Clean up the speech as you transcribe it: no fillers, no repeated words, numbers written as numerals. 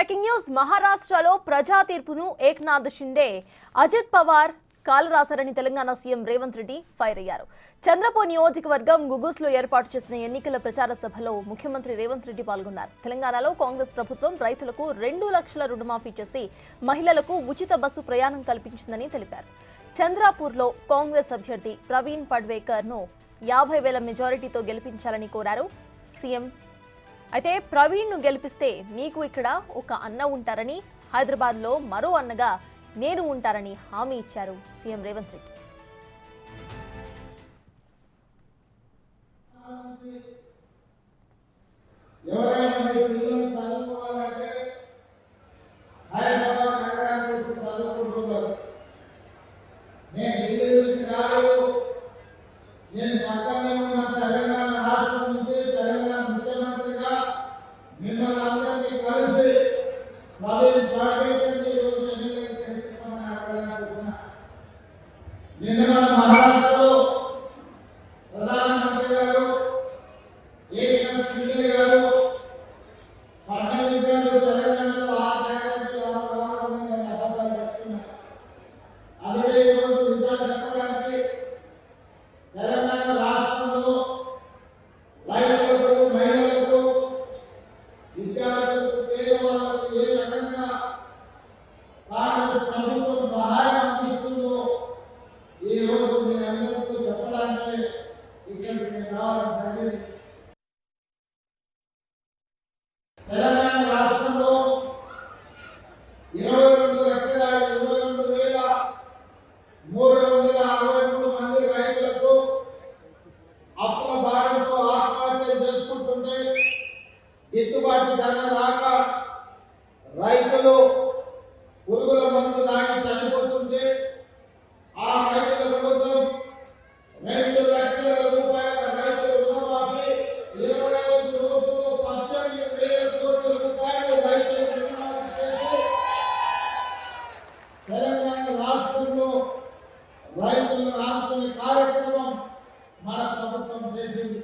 Breaking news మహారాష్ట్రలో ప్రజా తీర్పును ఏక్నాథ్ షిండే అజిత్ పవార్ కాలరాశారని తెలంగాణ సీఎం రేవంత్ రెడ్డి ఫైర్ అయ్యారు. చంద్రపూర్ నియోజకవర్గం గుగుస్లో ఏర్పాటు చేసిన ఎన్నికల ప్రచార సభలో ముఖ్యమంత్రి రేవంత్ రెడ్డి పాల్గొన్నారు. తెలంగాణలో కాంగ్రెస్ ప్రభుత్వం రైతులకు 2 లక్షల రుణమాఫీ చేసి మహిళలకు ఉచిత బస్సు ప్రయాణం కల్పించిందని తెలిపారు. చంద్రపూర్లో కాంగ్రెస్ అభ్యర్థి ప్రవీణ్ పడ్వేకర్ ను 50,000 మెజారిటీతో గెలిపించాలని కోరారు సీఎం. అయితే ప్రవీణ్ ను గెలిపిస్తే మీకు ఇక్కడ ఒక అన్న ఉంటారని, హైదరాబాద్ లో మరో అన్నగా నేను ఉంటారని హామీ ఇచ్చారు సీఎం రేవంత్ రెడ్డి. మహారాష్ట్రలో ప్రధానమంత్రి గారు ఏకనాథ్ షిండే గారు ఫడ్నవీస్ గారు తెలంగాణలో ఆ కార్యక్రమంలో అబద్ధాలు చెప్తున్నారు. అదే ఈరోజు నిజాలు చెప్పడానికి తెలంగాణ రాష్ట్రంలో రైతులకు, మహిళలకు, విద్యార్థులకు, పేదవాళ్లకు ఏ రకంగా కాంగ్రెస్ ప్రభుత్వం సహాయం అందిస్తుందో ఈ రోజు నేను అందరితో చెప్పడానికి ఇక్కడికి నేను రావడం జరిగింది. తెలంగాణ రాష్ట్రంలో 22,22,363 మంది రైతులకు అప్పుల భారంతో ఆత్మహత్యలు చేసుకుంటుంటే గిట్టుబాటు ధర రాక రైతులు పురుగుల మందు తాగి చనిపోతుంటే ఆ రైతుల కోసం 2 లక్షల రూపాయల రైతు రుణమాఫీ 25 రోజుల్లో 18,000 కోట్ల రూపాయలు రైతులకు రుణమాఫీ చేసి తెలంగాణ రాష్ట్రంలో రైతులను ఆదుకునే కార్యక్రమం మన ప్రభుత్వం చేసింది.